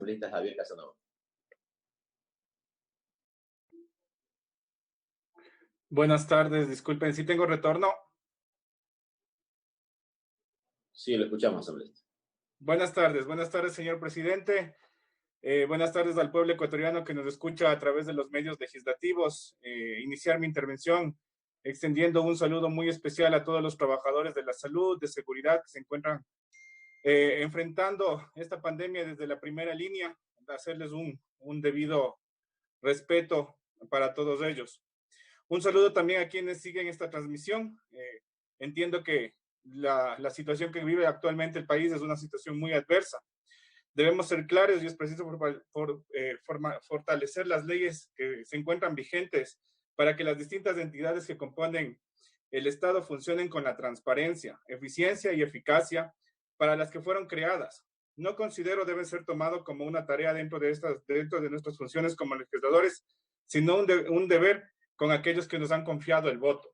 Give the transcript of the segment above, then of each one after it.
asambleísta Javier Casanova. Buenas tardes, disculpen, si tengo retorno. Sí, lo escuchamos, asambleísta. Buenas tardes, señor presidente. Buenas tardes al pueblo ecuatoriano que nos escucha a través de los medios legislativos. Iniciar mi intervención extendiendo un saludo muy especial a todos los trabajadores de la salud, de seguridad que se encuentran enfrentando esta pandemia desde la primera línea, hacerles un debido respeto para todos ellos. Un saludo también a quienes siguen esta transmisión. Entiendo que la situación que vive actualmente el país es una situación muy adversa. Debemos ser claros y es preciso fortalecer las leyes que se encuentran vigentes para que las distintas entidades que componen el Estado funcionen con la transparencia, eficiencia y eficacia para las que fueron creadas. No considero debe ser tomado como una tarea dentro de nuestras funciones como legisladores, sino un deber con aquellos que nos han confiado el voto.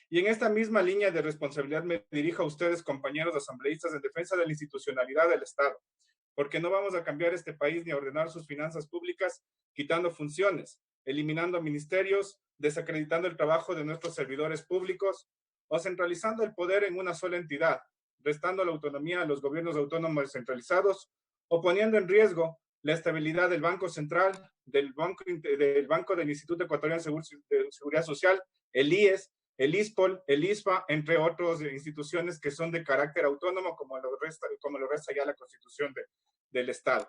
Y en esta misma línea de responsabilidad me dirijo a ustedes, compañeros asambleístas, en defensa de la institucionalidad del Estado, porque no vamos a cambiar este país ni a ordenar sus finanzas públicas quitando funciones, eliminando ministerios, desacreditando el trabajo de nuestros servidores públicos o centralizando el poder en una sola entidad, restando la autonomía a los gobiernos autónomos descentralizados o poniendo en riesgo la estabilidad del Banco Central, del Banco del Instituto Ecuatoriano de Seguridad Social, el IES, el ISPOL, el ISPA, entre otras instituciones que son de carácter autónomo, como lo resta ya la Constitución del Estado.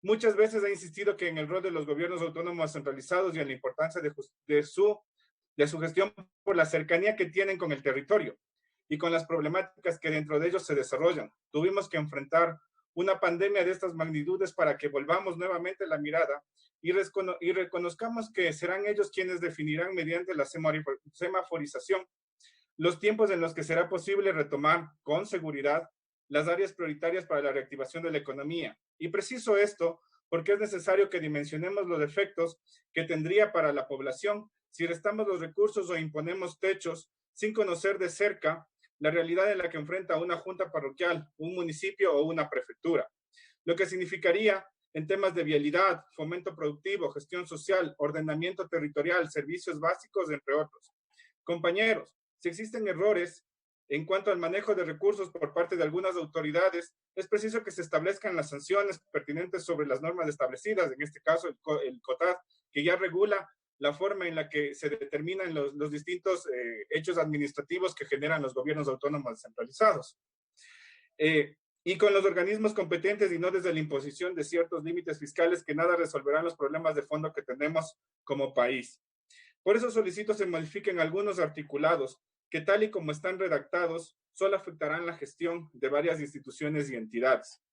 Muchas veces ha insistido que en el rol de los gobiernos autónomos centralizados y en la importancia de su gestión por la cercanía que tienen con el territorio y con las problemáticas que dentro de ellos se desarrollan. Tuvimos que enfrentar una pandemia de estas magnitudes para que volvamos nuevamente la mirada y reconozcamos que serán ellos quienes definirán mediante la semaforización los tiempos en los que será posible retomar con seguridad las áreas prioritarias para la reactivación de la economía. Y preciso esto porque es necesario que dimensionemos los efectos que tendría para la población si restamos los recursos o imponemos techos sin conocer de cerca la realidad en la que enfrenta una junta parroquial, un municipio o una prefectura. Lo que significaría en temas de vialidad, fomento productivo, gestión social, ordenamiento territorial, servicios básicos, entre otros. Compañeros, si existen errores en cuanto al manejo de recursos por parte de algunas autoridades, es preciso que se establezcan las sanciones pertinentes sobre las normas establecidas, en este caso el COTAD, que ya regula la forma en la que se determinan los distintos hechos administrativos que generan los gobiernos autónomos descentralizados. Y con los organismos competentes y no desde la imposición de ciertos límites fiscales que nada resolverán los problemas de fondo que tenemos como país. Por eso solicito se modifiquen algunos articulados que tal y como están redactados, solo afectarán la gestión de varias instituciones y entidades.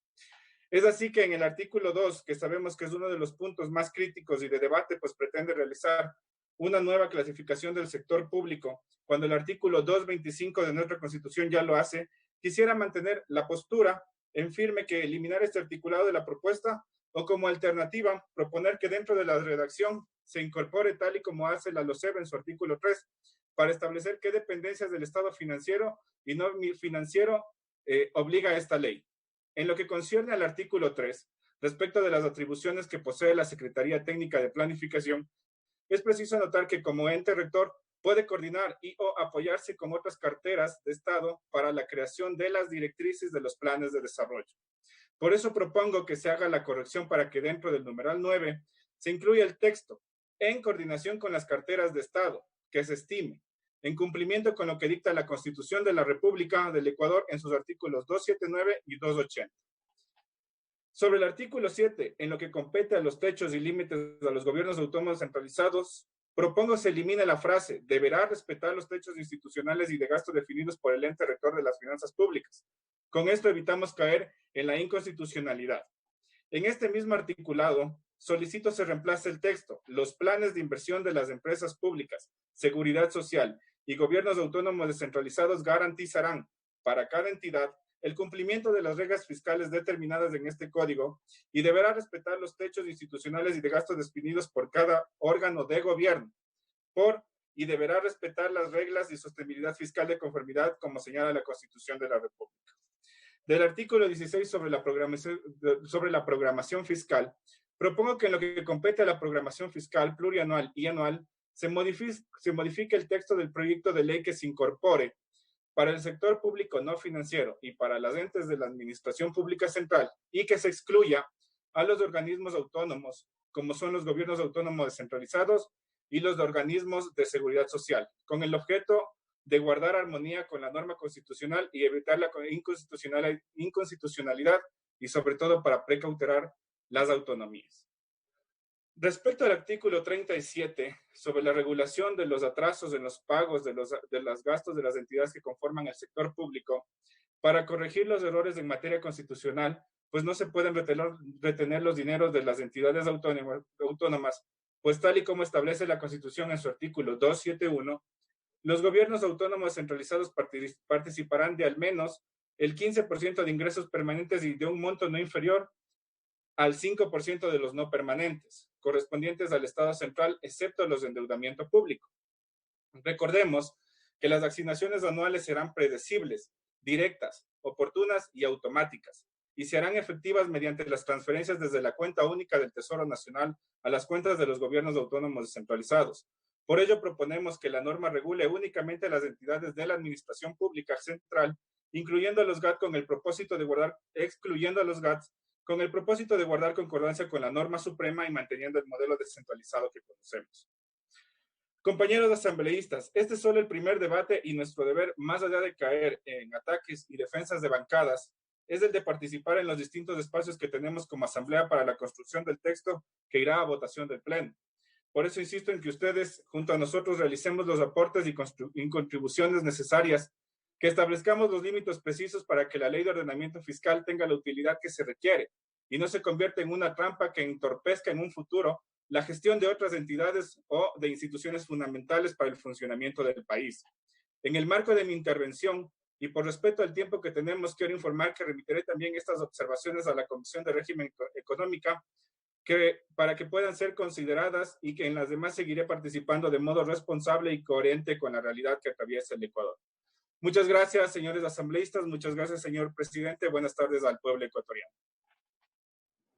Es así que en el artículo 2, que sabemos que es uno de los puntos más críticos y de debate, pues pretende realizar una nueva clasificación del sector público, cuando el artículo 225 de nuestra Constitución ya lo hace, quisiera mantener la postura en firme que eliminar este articulado de la propuesta o como alternativa proponer que dentro de la redacción se incorpore tal y como hace la LOCEB en su artículo 3 para establecer qué dependencias del Estado financiero y no financiero obliga esta ley. En lo que concierne al artículo 3, respecto de las atribuciones que posee la Secretaría Técnica de Planificación, es preciso notar que como ente rector puede coordinar y o apoyarse con otras carteras de Estado para la creación de las directrices de los planes de desarrollo. Por eso propongo que se haga la corrección para que dentro del numeral 9 se incluya el texto en coordinación con las carteras de Estado, que se estime, en cumplimiento con lo que dicta la Constitución de la República del Ecuador en sus artículos 279 y 280. Sobre el artículo 7, en lo que compete a los techos y límites de los gobiernos autónomos centralizados, propongo se elimine la frase deberá respetar los techos institucionales y de gasto definidos por el ente rector de las finanzas públicas. Con esto evitamos caer en la inconstitucionalidad. En este mismo articulado, solicito se reemplace el texto. Los planes de inversión de las empresas públicas, seguridad social y gobiernos autónomos descentralizados garantizarán para cada entidad el cumplimiento de las reglas fiscales determinadas en este código y deberá respetar los techos institucionales y de gastos definidos por cada órgano de gobierno, y deberá respetar las reglas y sostenibilidad fiscal de conformidad como señala la Constitución de la República. Del artículo 16 sobre la programación fiscal, propongo que en lo que compete a la programación fiscal plurianual y anual, se modifique el texto del proyecto de ley que se incorpore para el sector público no financiero y para las entes de la Administración Pública Central y que se excluya a los organismos autónomos, como son los gobiernos autónomos descentralizados y los organismos de seguridad social, con el objeto de guardar armonía con la norma constitucional y evitar la inconstitucionalidad y sobre todo para precautelar las autonomías. Respecto al artículo 37 sobre la regulación de los atrasos en los pagos de los gastos de las entidades que conforman el sector público, para corregir los errores en materia constitucional, pues no se pueden retener los dineros de las entidades autónomas, pues tal y como establece la Constitución en su artículo 271, los gobiernos autónomos centralizados participarán de al menos el 15% de ingresos permanentes y de un monto no inferior al 5% de los no permanentes, correspondientes al Estado central, excepto los de endeudamiento público. Recordemos que las asignaciones anuales serán predecibles, directas, oportunas y automáticas, y se harán efectivas mediante las transferencias desde la cuenta única del Tesoro Nacional a las cuentas de los gobiernos autónomos descentralizados. Por ello, proponemos que la norma regule únicamente las entidades de la Administración Pública Central, incluyendo a los GAT con el propósito de guardar, excluyendo a los GATs, con el propósito de guardar concordancia con la norma suprema y manteniendo el modelo descentralizado que conocemos. Compañeros asambleístas, este es solo el primer debate y nuestro deber, más allá de caer en ataques y defensas de bancadas, es el de participar en los distintos espacios que tenemos como asamblea para la construcción del texto que irá a votación del Pleno. Por eso insisto en que ustedes, junto a nosotros, realicemos los aportes y contribuciones necesarias, que establezcamos los límites precisos para que la ley de ordenamiento fiscal tenga la utilidad que se requiere y no se convierta en una trampa que entorpezca en un futuro la gestión de otras entidades o de instituciones fundamentales para el funcionamiento del país. En el marco de mi intervención, y por respeto al tiempo que tenemos, quiero informar que remitiré también estas observaciones a la Comisión de Régimen Económica para que puedan ser consideradas y que en las demás seguiré participando de modo responsable y coherente con la realidad que atraviesa el Ecuador. Muchas gracias, señores asambleístas. Muchas gracias, señor presidente. Buenas tardes al pueblo ecuatoriano.